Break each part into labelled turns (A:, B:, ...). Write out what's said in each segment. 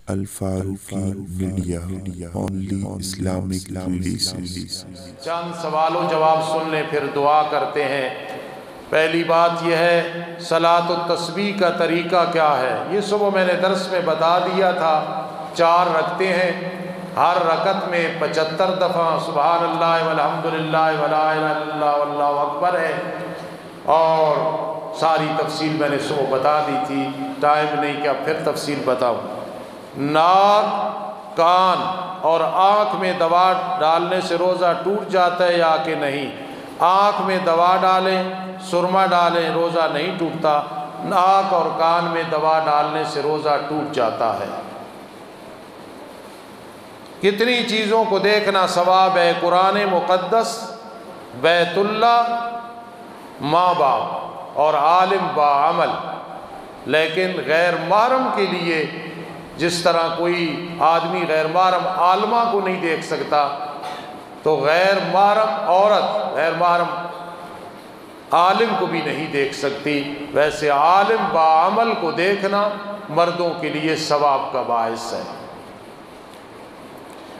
A: Al-Faruqi media only Islamic release.
B: چند سوال و جواب سن لیں پھر دعا کرتے ہیں۔ پہلی بات یہ ہے صلاۃ التسبیح کا طریقہ کیا ہے؟ یہ صبح میں نے درس میں بتا دیا تھا۔ 4 رکعتیں ہیں، ہر رکعت میں 75 دفعہ سبحان اللہ والحمد للہ ولا الہ الا اللہ واللہ اکبر ہے، اور ساری تفصیل میں نے صبح بتا دی تھی، ٹائم نہیں کہ اب پھر تفصیل بتاؤں۔ ناک، کان اور آنکھ میں دوا ڈالنے سے روزہ ٹوٹ جاتا ہے یا کہ نہیں؟ آنکھ میں دوا ڈالیں، سرما ڈالیں، روزہ نہیں ٹوٹتا۔ ناک اور کان میں دوا ڈالنے سے روزہ ٹوٹ جاتا ہے۔ کتنی چیزوں کو دیکھنا ثواب ہے؟ قرآن مقدس، بیت اللہ، ماں باپ اور عالم باعمل۔ لیکن غیر محرم کے لیے جس طرح کوئی آدمی غیر محرم عالمہ کو نہیں دیکھ سکتا، تو غیر محرم عورت غیر محرم عالم کو بھی نہیں دیکھ سکتی، ویسے عالم باعمل کو دیکھنا مردوں کے لیے ثواب کا باعث ہے۔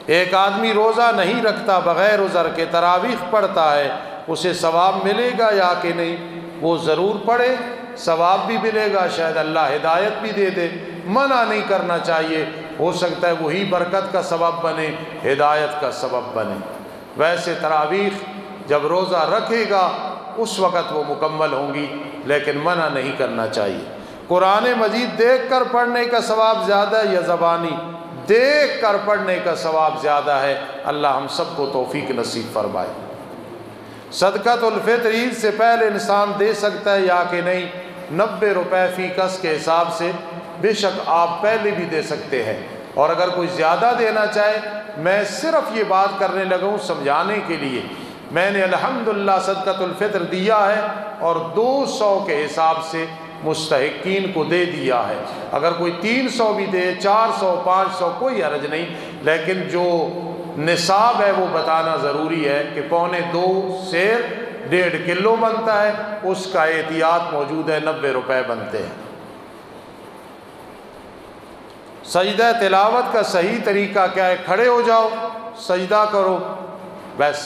B: ایک آدمی روزہ نہیں رکھتا، بغیر عذر کے تراویح پڑھتا ہے، اسے ثواب ملے گا یا کہ نہیں؟ وہ ضرور پڑھے، ثواب بھی ملے گا، شاید اللہ ہدایت بھی دے دے۔ منع نہیں کرنا چاہیے، ہو سکتا ہے وہی برکت کا سبب بنے، ہدایت کا سبب بنے۔ ویسے تراویح جب روزہ رکھے گا اس وقت وہ مکمل ہوں گی، لیکن منع نہیں کرنا چاہیے۔ قرآن مجید دیکھ کر پڑھنے کا ثواب زیادہ ہے یا زبانی؟ دیکھ کر پڑھنے کا ثواب زیادہ ہے۔ اللہ ہم سب کو توفیق نصیب فرمائے۔ صدقۃ الفطر عید سے پہلے انسان دے سکتا ہے یا کہ نہیں؟ 90 روپے فی کس کے حساب سے بے شک آپ پہلے بھی دے سکتے ہیں، اور اگر کوئی زیادہ دینا چاہے، میں صرف یہ بات کرنے لگا ہوں سمجھانے کے لیے۔ میں نے الحمدللہ صدقۃ الفطر دیا ہے اور 200 کے حساب سے مستحقین کو دے دیا ہے۔ اگر کوئی 300 بھی دے، 400، 500، کوئی حرج نہیں، لیکن جو نصاب ہے وہ بتانا ضروری ہے کہ 1.25 سیر 1.5 کلو بنتا ہے، اس کا احتیاط موجود ہے، 90 روپے بنتے ہیں۔ سجدہ تلاوت کا صحیح طریقہ کیا ہے؟ کھڑے ہو جاؤ، سجدہ کرو، بس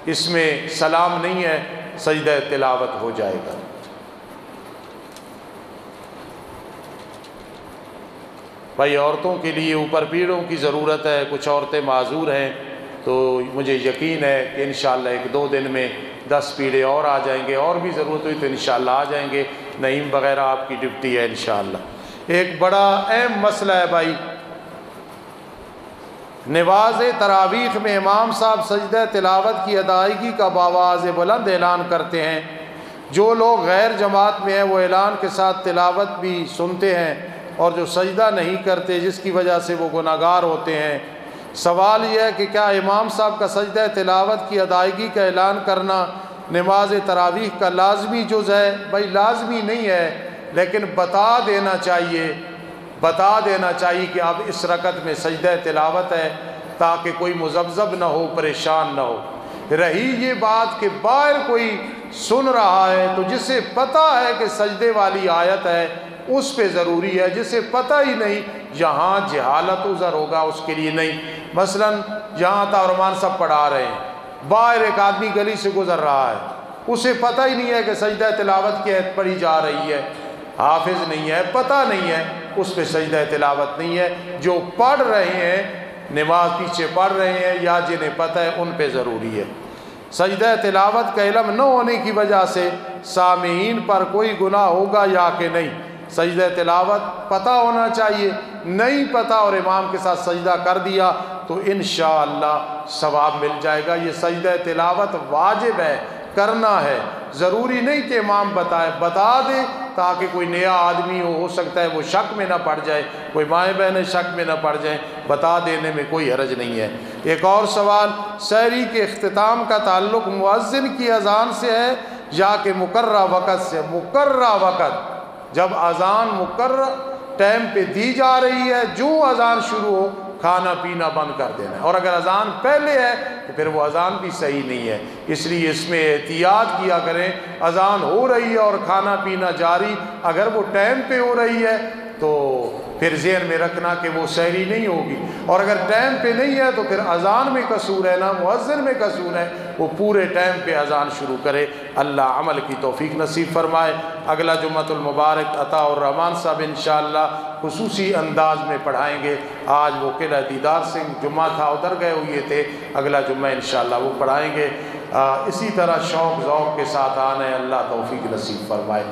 B: اس میں سلام نہیں ہے، سجدہ تلاوت ہو جائے گا۔ بھائی عورتوں کے لیے اوپر پیڑوں کی ضرورت ہے، کچھ عورتیں معذور ہیں، تو مجھے یقین ہے کہ انشاءاللہ 1-2 دن میں 10 پیڑے اور آ جائیں گے، اور بھی ضرورت ہوئی تو انشاءاللہ آ جائیں گے۔ نعیم وغیرہ آپ کی ڈیوٹی ہے انشاءاللہ۔ ایک بڑا اہم مسئلہ ہے بھائی، نماز تراویح میں امام صاحب سجدہ تلاوت کی ادائیگی کا بآواز بلند اعلان کرتے ہیں۔ جو لوگ غیر جماعت میں ہیں وہ اعلان کے ساتھ تلاوت بھی سنتے ہیں، اور جو سجدہ نہیں کرتے جس کی وجہ سے وہ گناہگار ہوتے ہیں۔ سوال یہ ہے کہ کیا امام صاحب کا سجدہ تلاوت کی ادائیگی کا اعلان کرنا نماز تراویح کا لازمی جز ہے؟ بھائی لازمی نہیں ہے، لیکن بتا دینا چاہیے کہ اب اس رکعت میں سجدہ تلاوت ہے، تاکہ کوئی مذبذب نہ ہو، پریشان نہ ہو۔ رہی یہ بات کہ باہر کوئی سن رہا ہے تو جسے پتہ ہے کہ سجدے والی آیت ہے اس پہ ضروری ہے، جسے پتہ ہی نہیں، یہاں جہالت عذر ہوگا، اس کے لیے نہیں۔ مثلا یہاں تارمان سب پڑھا رہے ہیں، باہر ایک آدمی گلی سے گزر رہا ہے، اسے پتہ ہی نہیں ہے کہ سجدہ تلاوت کی آیت پڑھی جا رہی ہے، حافظ نہیں ہے، پتہ نہیں ہے، اس پہ سجدہ تلاوت نہیں ہے۔ جو پڑھ رہے ہیں، نماز پیچھے پڑھ رہے ہیں یا جنہیں پتہ ہے، ان پہ ضروری ہے۔ سجدہ تلاوت کا علم نہ ہونے کی وجہ سے سامعین پر کوئی گناہ ہوگا یا کہ نہیں؟ سجدہ تلاوت پتہ ہونا چاہیے، نہیں پتہ اور امام کے ساتھ سجدہ کر دیا تو انشاءاللہ ثواب مل جائے گا۔ یہ سجدہ تلاوت واجب ہے، کرنا ہے، ضروری نہیں کہ امام بتا دے تاکہ کوئی نیا آدمی ہو سکتا ہے وہ شک میں نہ پڑ جائے، کوئی مائیں بہنیں شک میں نہ پڑ جائیں، بتا دینے میں کوئی حرج نہیں ہے۔ ایک اور سوال، سحری کے اختتام کا تعلق مؤذن کی اذان سے ہے یا کہ مقررہ وقت سے؟ مقررہ وقت، جب اذان مقرر ٹائم پہ دی جا رہی ہے، جو اذان شروع ہو کھانا پینا بند کر دینا ہے، اور اگر اذان پہلے ہے تو پھر وہ اذان بھی صحیح نہیں ہے۔ اس لیے اس میں احتیاط کیا کریں۔ اذان ہو رہی ہے اور کھانا پینا جاری، اگر وہ ٹائم پہ ہو رہی ہے تو پھر ذہن میں رکھنا کہ وہ سحری نہیں ہوگی، اور اگر ٹائم پہ نہیں ہے تو پھر اذان میں قصور ہے نہ مؤذن میں قصور ہے، وہ پورے ٹائم پہ اذان شروع کرے۔ اللہ عمل کی توفیق نصیب فرمائے۔ اگلا جمعۃ المبارک عطا الرحمان صاحب انشاءاللہ خصوصی انداز میں پڑھائیں گے۔ آج وہ قلعہ دیدار سنگھ جمعہ تھا، ادھر گئے ہوئے تھے، اگلا جمعہ انشاءاللہ وہ پڑھائیں گے۔ اسی طرح شوق ذوق کے ساتھ آنے اللہ توفیق نصیب فرمائے۔